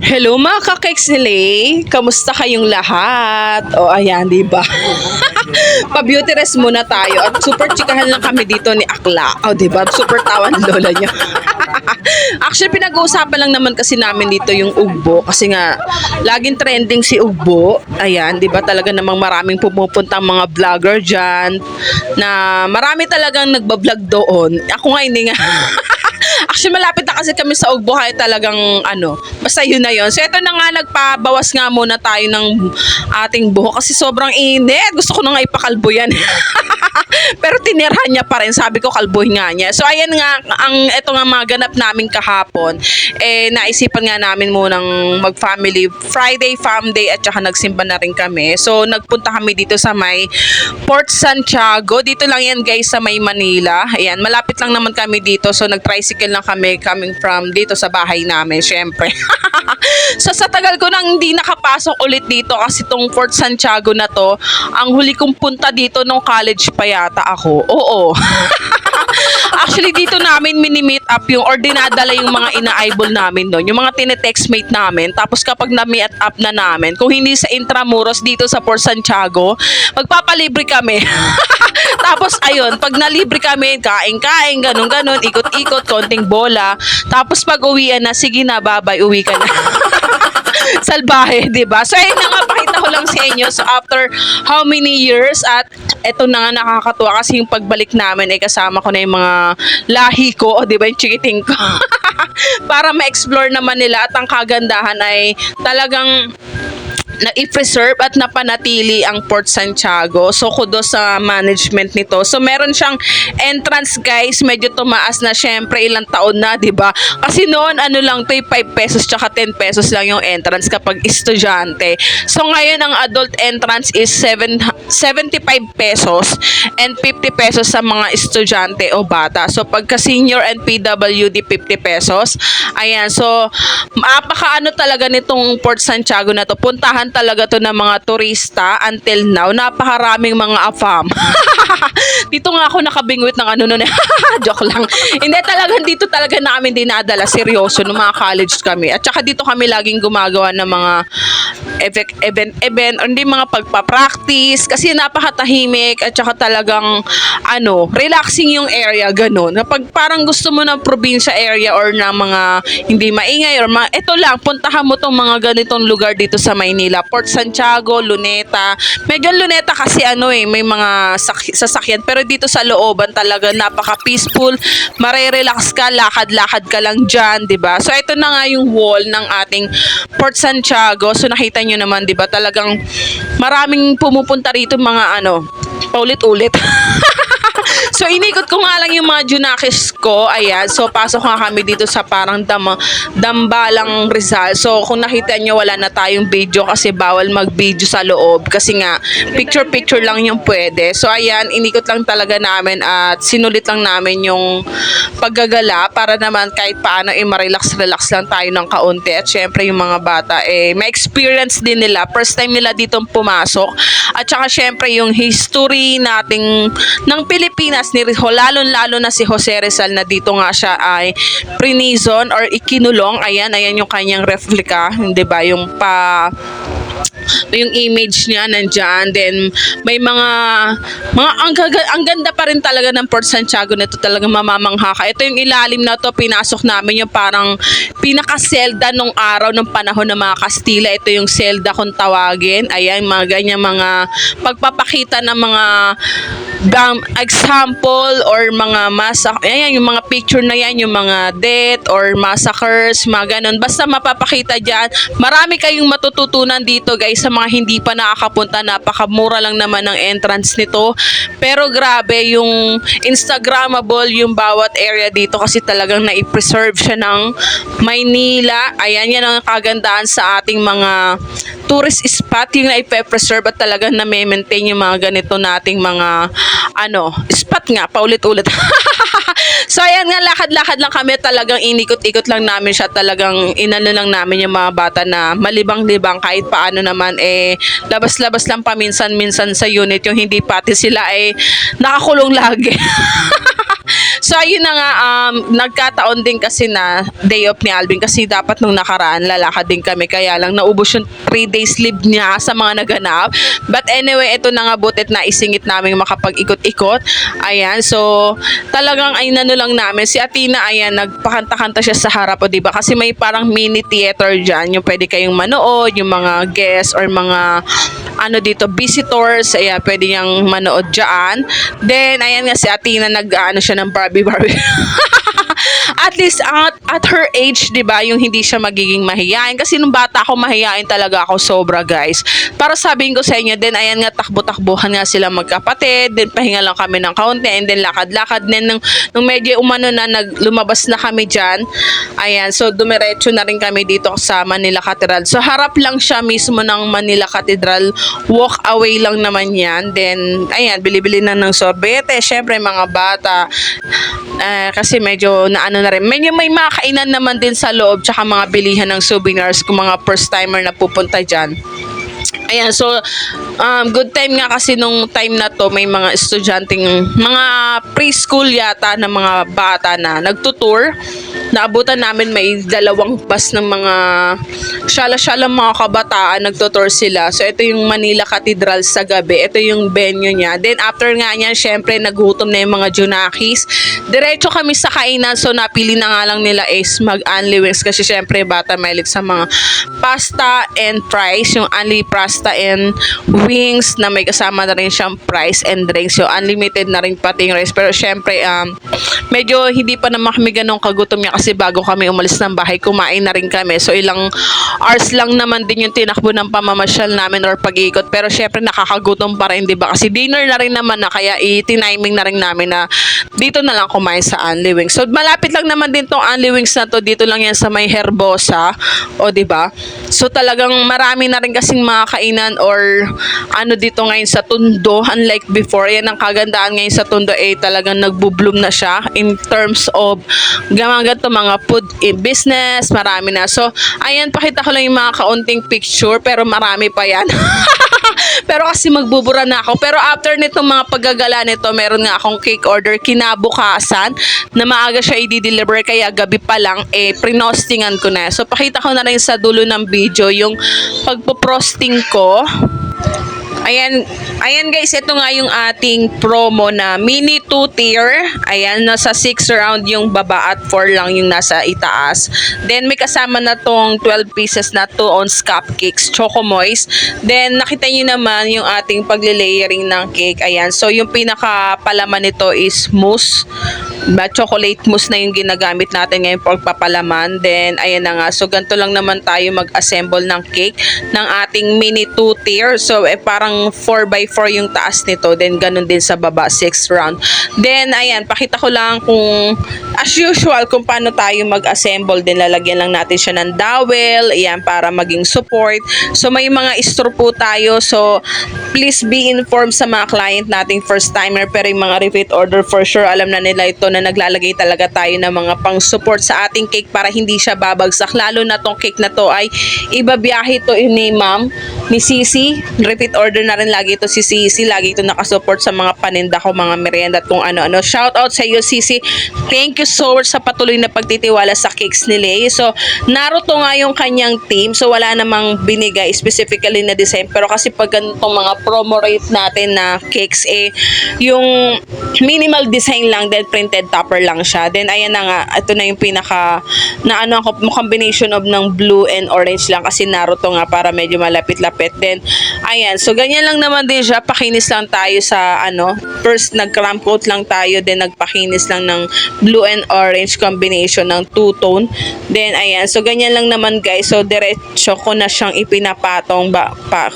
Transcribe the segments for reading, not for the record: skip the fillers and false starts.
Hello mga ka-cakes ni Lay! Kamusta kayong lahat? O ayan, di ba? Pa-beauty rest muna tayo at super chikahan lang kami dito ni Akla. O di ba? Super tawa ng lola niya. Actually, pinag-uusapan lang naman kasi namin dito yung ugbo kasi nga laging trending si ugbo. Ayan, di ba? Talaga namang maraming pumupuntang mga vlogger dyan na marami talagang nagbablog doon. Ako nga hindi nga. Actually, malapit na kasi kami sa ugbo kaya talagang basta yun na yun. So, ito na nga, nagpabawas nga muna tayo ng ating buhok kasi sobrang init. Gusto ko na nga ipakalbo yan. Pero tinirhan niya pa rin. Sabi ko, kalbuhin nga niya. So, ayan nga, ito nga mga ganap namin kahapon. Naisipan nga namin munang mag-family Friday, fam day, at saka nagsimba na rin kami. So, nagpunta kami dito sa may Port Santiago. Dito lang yan, guys, sa may Manila. Ayan, malapit lang naman kami dito. So, nag-tricycle lang kami coming from dito sa bahay namin, syempre. So, sa tagal ko nang hindi nakapasok ulit dito kasi tong Port Santiago na to, ang huli kong punta dito nung college pa yata ako. Oo. Actually, dito namin mini-meet up yung or dinadala yung mga ina-eyeball namin doon. Yung mga tinetextmate namin. Tapos kapag na-meet up na namin, kung hindi sa Intramuros dito sa Port Santiago, magpapalibre kami. Tapos ayun, pag nalibre kami, kain-kain, ganun-ganun, ikot-ikot, konting bola. Tapos pag uwian na, sige na, bye-bye, uwi ka na. Salbahe, 'di ba? So ayun na nga, pakita ko lang sa inyo. So after how many years at eto na nga, nakakatuwa kasi yung pagbalik namin ay kasama ko na yung mga lahi ko, 'di ba, yung chikiting ko. Para ma-explore naman nila at ang kagandahan ay talagang na i-preserve at napanatili ang Port Santiago. So, kudos sa management nito. So, meron siyang entrance, guys. Medyo tumaas na, syempre, ilang taon na, di ba? Kasi noon, lang to, 5 pesos tsaka 10 pesos lang yung entrance kapag estudyante. So, ngayon, ang adult entrance is 75 pesos and 50 pesos sa mga estudyante o bata. So, pagka senior and PWD, 50 pesos. Ayan. So, mapaka talaga nitong Port Santiago na to. Puntahan talaga to ng mga turista until now. Napakaraming mga afam. Dito nga ako nakabingwit ng noon. Joke lang. Hindi talaga, dito talaga namin dinadala. Seryoso, nung mga college kami. At saka dito kami laging gumagawa ng mga event, or hindi mga pagpa-practice. Kasi napakatahimik at saka talagang relaxing yung area, ganun. Kapag parang gusto mo ng probinsya area or ng mga hindi maingay or ito lang, puntahan mo tong mga ganitong lugar dito sa Maynila. Port Santiago, Luneta. Medyo Luneta kasi may mga sasakyan. Pero dito sa looban talaga napaka-peaceful. Marerelax ka, lakad-lakad ka lang dyan, diba? So, ito na nga yung wall ng ating Port Santiago. So, nakita nyo naman, diba? Talagang maraming pumupunta rito mga paulit-ulit. So, inikot ko nga lang yung mga Junakis ko. Ayan. So, pasok nga kami dito sa parang Dambalang Rizal. So, kung nakita nyo, wala na tayong video kasi bawal mag-video sa loob. Kasi nga, picture-picture lang yung pwede. So, ayan. Inikot lang talaga namin at sinulit lang namin yung paggagala para naman kahit paano ma-relax-relax lang tayo ng kaunti. At syempre, yung mga bata, may experience din nila. First time nila ditong pumasok. At saka, syempre, yung history nating ng Pilipinas ni lalo na si Jose Rizal na dito nga siya ay prinison or ikinulong. Ayan yung kanyang replica, 'di ba? Yung image niya nandyan. Then may mga ang ganda pa rin talaga ng Port Santiago nito, talagang mamamangha ka. Ito yung ilalim na to, pinasok namin yung parang pinaka-selda nung araw ng panahon ng mga Kastila. Ito yung selda kung tawagin. Ayan, mga ganyan mga pagpapakita ng mga example or mga ayan, yung mga picture na yan, yung mga death or massacres, mga ganun. Basta mapapakita dyan. Marami kayong matututunan dito, guys, sa mga hindi pa nakakapunta. Napakamura lang naman ng entrance nito. Pero grabe, yung Instagrammable yung bawat area dito kasi talagang na-preserve siya ng Maynila. Ayan, yan ang kagandahan sa ating mga tourist spot, yung na-preserve at talagang na-maintain yung mga ganito nating mga spot nga, paulit-ulit. So, ayan nga, lakad-lakad lang kami. Talagang inikot-ikot lang namin siya. Talagang lang namin yung mga bata na malibang-libang kahit paano naman labas-labas lang paminsan-minsan sa unit. Yung hindi pati sila nakakulong lagi. So ayun na nga, nagkataon din kasi na day off ni Alvin kasi dapat nung nakaraan lalakad din kami kaya lang naubos yung 3 days leave niya sa mga naganap. But anyway, ito na nga butit na isingit namin makapag-ikot-ikot. Ayan, so talagang ay nano lang namin. Si Athena, ayan, nagpakanta-kanta siya sa harap, o diba? Kasi may parang mini theater dyan, yung pwede kayong manood, yung mga guests or mga ano dito, visitors, ayan, pwede niyang manood dyan. Then, ayan nga si Athena, nag-ano siya ng Barbie. At least at her age, 'di ba, yung hindi siya magiging mahiyain kasi nung bata ako mahiyain talaga ako sobra, guys. Para sabihin ko sa inyo, then ayan nga takbo-takbuhan nga sila magkapatid, then pahinga lang kami ng kaunti and then lakad-lakad then nung medyo umano na lumabas na kami diyan. Ayan, so dumiretso na rin kami dito sa Manila Cathedral. So harap lang siya mismo ng Manila Cathedral. Walk away lang naman 'yan. Then ayan, bili-bili na ng sorbete, syempre mga bata. Kasi medyo naano na rin. Medyo may mga kainan naman din sa loob tsaka mga bilihan ng souvenirs kung mga first timer na pupunta dyan. Ayan, so good time nga kasi nung time na to may mga estudyanteng, mga preschool yata na mga bata na nagtutour. Naabutan namin may 2 bus ng mga syala-syala mga kabataan, nagtutour sila. So ito yung Manila Cathedral sa gabi. Ito yung venue niya. Then after nga niyan, syempre nagutom na yung mga Junakis. Diretso kami sa kainan. So napili na nga lang nila is mag-Unli Wings kasi syempre bata mahilig sa mga pasta and fries. Yung Unli pasta and wings na may kasama na rin siyang fries and drinks. So unlimited na rin pati yung rice. Pero syempre medyo hindi pa naman kami ganong kagutom niya kasi bago kami umalis ng bahay, kumain na rin kami. So ilang hours lang naman din yung tinakbo ng pamamasyal namin or pag-iikot. Pero syempre nakakagutom pa rin, di ba? Kasi dinner na rin naman na kaya itiniming na rin namin na dito na lang kumain sa Unli Wings. So malapit lang naman din tong Unli Wings na to. Dito lang yan sa may Herbosa. O di ba? So talagang marami na rin kasing mga kainan or ano dito ngayon sa Tondo. Unlike before, yan ang kagandaan ngayon sa Tondo talagang nagbo-bloom na siya in terms of ganito mga food business, marami na. So, ayan, pakita ko lang yung mga kaunting picture pero marami pa yan. Pero kasi magbubura na ako. Pero after nitong mga paggagala nito, meron nga akong cake order kinabukasan na maaga siya i-deliver kaya gabi pa lang prinostingan ko na. So, pakita ko na rin sa dulo ng video yung pagpo-frosting ko. Ayan guys, ito nga yung ating promo na mini 2-tier. Ayan, nasa 6 round yung baba at 4 lang yung nasa itaas. Then may kasama na tong 12 pieces na 2 ounce cupcakes, Choco Moist. Then nakita niyo naman yung ating pagle-layering ng cake. Ayan, so yung pinaka-palaman nito is mousse. Chocolate mousse na yung ginagamit natin ngayon for papalaman. Then ayan na nga, so ganito lang naman tayo mag-assemble ng cake ng ating mini 2-tier. So parang 4x4 yung taas nito, then ganun din sa baba, 6 round. Then ayan, pakita ko lang kung as usual kung paano tayo mag-assemble. Then lalagyan lang natin siya ng dowel, ayan, para maging support. So may mga straw po tayo, so please be informed sa mga client nating first timer. Pero yung mga repeat order for sure alam na nila ito na naglalagay talaga tayo ng mga pang support sa ating cake para hindi siya babagsak. Lalo na tong cake na to ay ibabiyahe to ni ma'am, ni Sisi. Repeat order na rin lagi ito si Sisi. Lagi ito nakasupport sa mga paninda ko, mga merienda at kung ano-ano. Shout out sa iyo, Sisi. Thank you so much sa patuloy na pagtitiwala sa cakes ni Lay. So, naruto nga yung kanyang team. So, wala namang binigay specifically na design. Pero kasi pag ganitong mga promo rate natin na cakes, yung minimal design lang, then printed topper lang siya. Then, ayan na nga. Ito na yung pinaka, na ano ako, combination of ng blue and orange lang kasi naruto nga para medyo malapit-lapit. Then, ayan. So, ganyan lang naman din siya. Pakinis lang tayo sa first nag-cramp coat lang tayo, then nagpakinis lang ng blue and orange combination ng two-tone. Then ayan, so ganyan lang naman guys. So diretso ko na siyang ipinapatong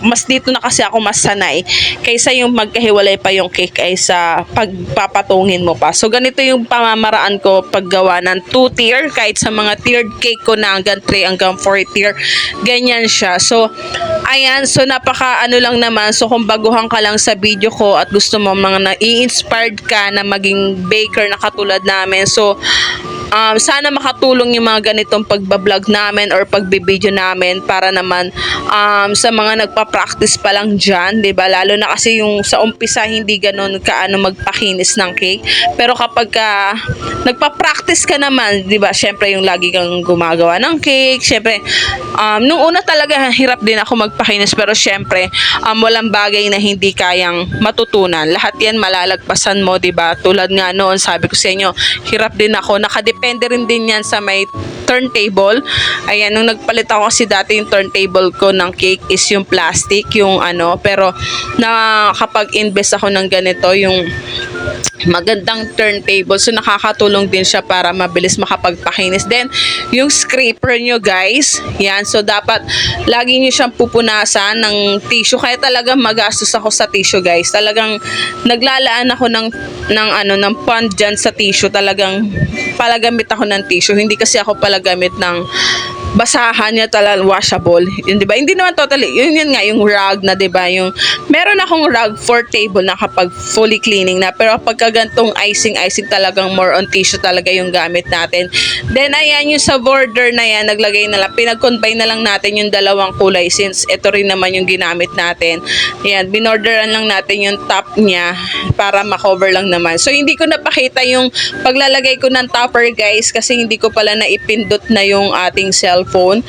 mas dito na kasi ako mas sanay kaysa yung magkahiwalay pa yung cake ay sa pagpapatungin mo pa. So ganito yung pamamaraan ko paggawa ng 2-tier, kahit sa mga tiered cake ko na hanggang 3 hanggang 4 tier, ganyan siya. So ayan, so napaka lang naman. So kung baguhan ka lang sa video ko at gusto mo mga na-i-inspired ka na maging baker na katulad namin, so sana makatulong yung mga ganitong pagbablog namin or pagbibideo namin para naman sa mga nagpa-practice pa lang dyan, di ba? Lalo na kasi yung sa umpisa hindi ganun kaano magpakinis ng cake. Pero kapag nagpa-practice ka naman, di ba? Syempre yung lagi kang gumagawa ng cake. Syempre, nung una talaga hirap din ako magpakinis pero syempre, walang bagay na hindi kayang matutunan. Lahat yan malalagpasan mo, di ba? Tulad nga noon, sabi ko sa inyo, hirap din ako. Nakadepende rin din yan sa may turntable. Ayan, nung nagpalit ako kasi dati yung turntable ko ng cake is yung plastic, yung ano. Pero kapag invest ako ng ganito, yung magandang turntable, so nakakatulong din siya para mabilis makapagpakinis. Then yung scraper nyo guys, yan, so dapat lagi nyo siyang pupunasan ng tissue. Kaya talaga magastos ako sa tissue guys, talagang naglalaan ako ng pond dyan sa tissue. Talagang palagamit ako ng tissue, hindi kasi ako palagamit ng basahan niya, talaga washable yun, di ba? Hindi naman totally yun nga yung rag na, di ba, yung meron akong rag for table na kapag fully cleaning na, pero pagka gantong icing talagang more on tissue talaga yung gamit natin. Then ayan, yung sa border na yan, naglagay na lang, pinag-combine na lang natin yung dalawang kulay since ito rin naman yung ginamit natin. Ayan, binorderan lang natin yung top niya para makover lang naman. So hindi ko napakita yung paglalagay ko ng topper guys kasi hindi ko pala naipindot na yung ating cellphone.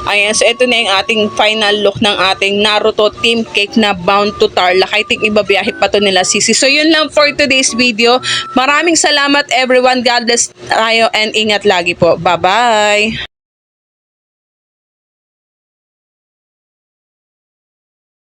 Ayan, so ito na yung ating final look ng ating Naruto Team Cake na bound to Tarlac. I think ibabiyahe pa to nila Sisi. So yun lang for today's video. Maraming salamat everyone. God bless tayo and ingat lagi po. Bye-bye!